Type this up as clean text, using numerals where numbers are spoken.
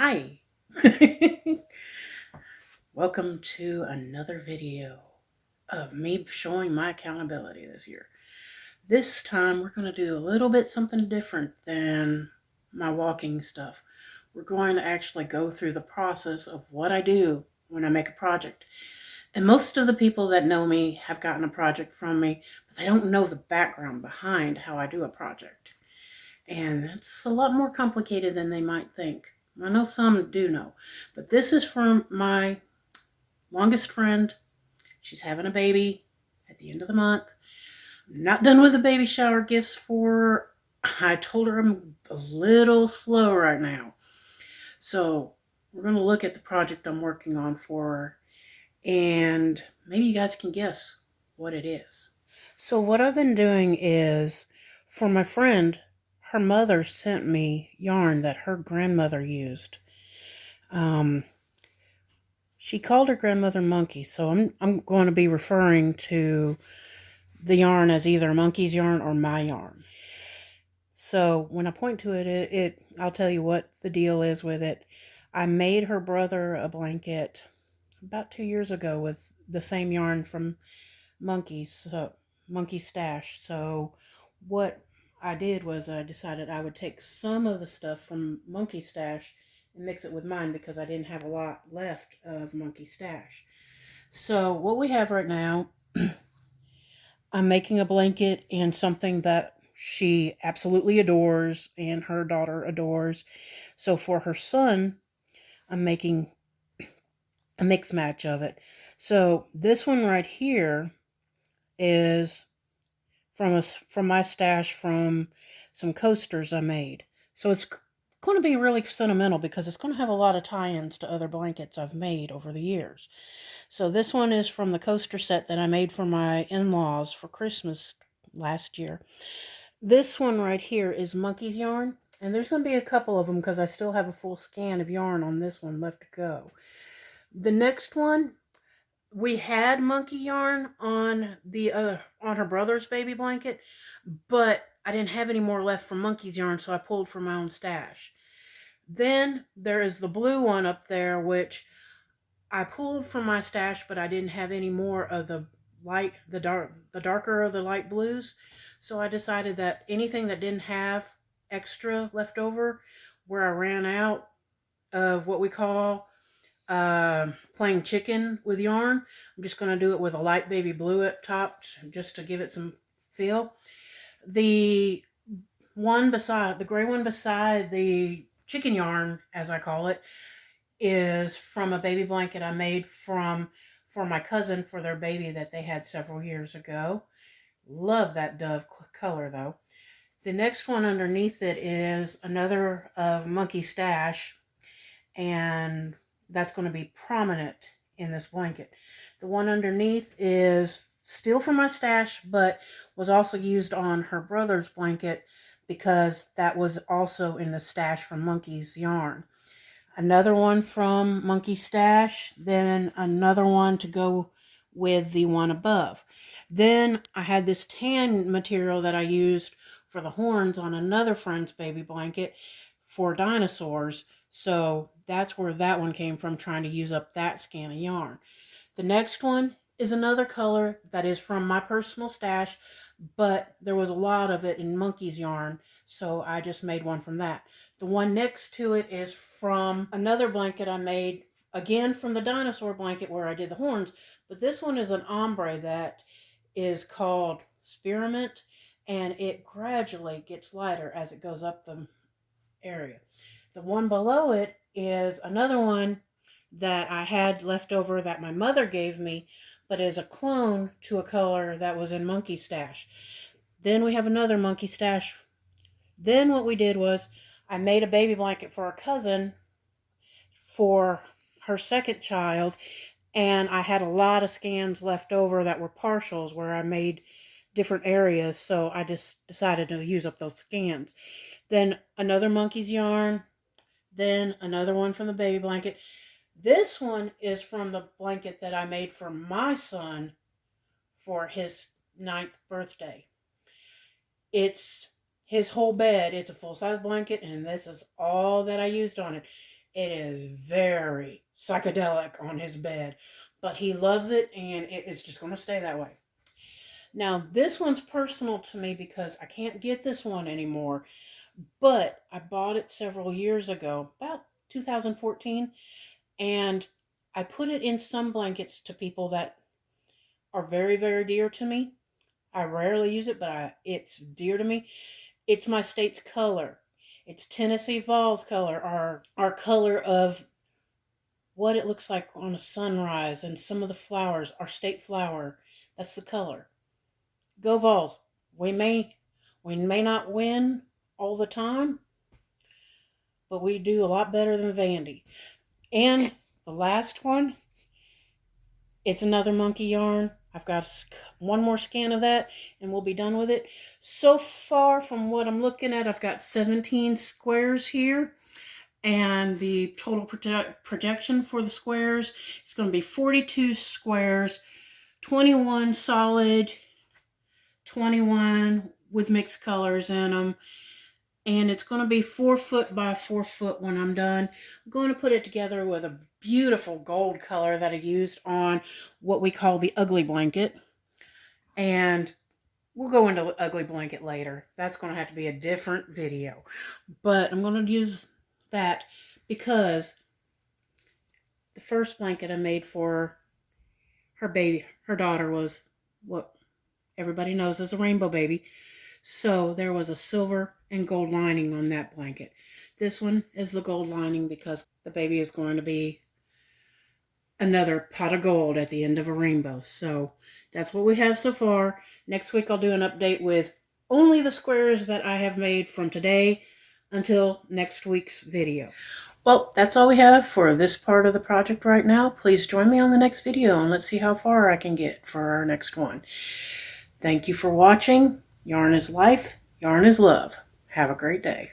Hi. Welcome to another video of me showing my accountability this year. This time we're going to do a little bit something different than my walking stuff. We're going to actually go through the process of what I do when I make a project. And most of the people that know me have gotten a project from me, but they don't know the background behind how I do a project. And it's a lot more complicated than they might think. I know some do know, but this is from my longest friend. She's having a baby at the end of the month. I'm not done with the baby shower gifts for her. I told her I'm a little slow right now. So we're going to look at the project I'm working on for her, and maybe you guys can guess what it is. So what I've been doing is, for my friend, her mother sent me yarn that her grandmother used. She called her grandmother Monkey, so I'm going to be referring to the yarn as either Monkey's yarn or my yarn. So when I point to it, I'll tell you what the deal is with it. I made her brother a blanket about 2 years ago with the same yarn from Monkey Stash. So what I did was I decided I would take some of the stuff from Monkey Stash and mix it with mine because I didn't have a lot left of Monkey Stash. So what we have right now, I'm making a blanket in something that she absolutely adores and her daughter adores. So for her son, I'm making a mix match of it. So this one right here is from my stash from some coasters I made. So it's going to be really sentimental because it's going to have a lot of tie-ins to other blankets I've made over the years. So this one is from the coaster set that I made for my in-laws for Christmas last year. This one right here is Monkey's yarn, and there's going to be a couple of them because I still have a full scan of yarn on this one left to go. The next one, we had monkey yarn on on her brother's baby blanket, but I didn't have any more left from Monkey's yarn, so I pulled from my own stash. Then there is the blue one up there, which I pulled from my stash, but I didn't have any more of the darker of the light blues. So I decided that anything that didn't have extra left over, where I ran out of what we call playing chicken with yarn, I'm just going to do it with a light baby blue up top just to give it some feel. The gray one beside the chicken yarn, as I call it, is from a baby blanket I made for my cousin for their baby that they had several years ago. Love that dove color though. The next one underneath it is another of Monkey Stash, and that's going to be prominent in this blanket. The one underneath is still from my stash, but was also used on her brother's blanket because that was also in the stash from Monkey's yarn. Another one from Monkey Stash, then another one to go with the one above. Then I had this tan material that I used for the horns on another friend's baby blanket for dinosaurs. So that's where that one came from, trying to use up that scan of yarn. The next one is another color that is from my personal stash, but there was a lot of it in Monkey's yarn, so I just made one from that. The one next to it is from another blanket I made, again from the dinosaur blanket where I did the horns, but this one is an ombre that is called Spearmint, and it gradually gets lighter as it goes up the area. The one below it is another one that I had left over that my mother gave me, but is a clone to a color that was in Monkey Stash. Then we have another Monkey Stash. Then what we did was I made a baby blanket for a cousin for her second child, and I had a lot of scans left over that were partials where I made different areas, so I just decided to use up those scans. Then another Monkey's yarn, then another one from the baby blanket. This one is from the blanket that I made for my son for his 9th birthday. It's his whole bed. It's a full-size blanket, and this is all that I used on it. It is very psychedelic on his bed, but he loves it, and it's just going to stay that way. Now, this one's personal to me because I can't get this one anymore, but I bought it several years ago, about 2014, and I put it in some blankets to people that are very, very dear to me. I rarely use it, but it's dear to me. It's my state's color. It's Tennessee Vols color, our color of what it looks like on a sunrise and some of the flowers, our state flower. That's the color. Go Vols. We may not win all the time, but we do a lot better than Vandy. And the last one, it's another monkey yarn. I've got one more scan of that and we'll be done with it. So far from what I'm looking at, I've got 17 squares here. And the total projection for the squares is going to be 42 squares, 21 solid, 21 with mixed colors in them. And it's going to be 4 foot by 4 foot when I'm done. I'm going to put it together with a beautiful gold color that I used on what we call the ugly blanket. And we'll go into the ugly blanket later. That's going to have to be a different video. But I'm going to use that because the first blanket I made for her daughter was what everybody knows as a rainbow baby. So there was a silver and gold lining on that blanket. This one is the gold lining because the baby is going to be another pot of gold at the end of a rainbow. So that's what we have so far. Next week I'll do an update with only the squares that I have made from today until next week's video. Well, that's all we have for this part of the project right now. Please join me on the next video and let's see how far I can get for our next one. Thank you for watching. Yarn is life. Yarn is love. Have a great day.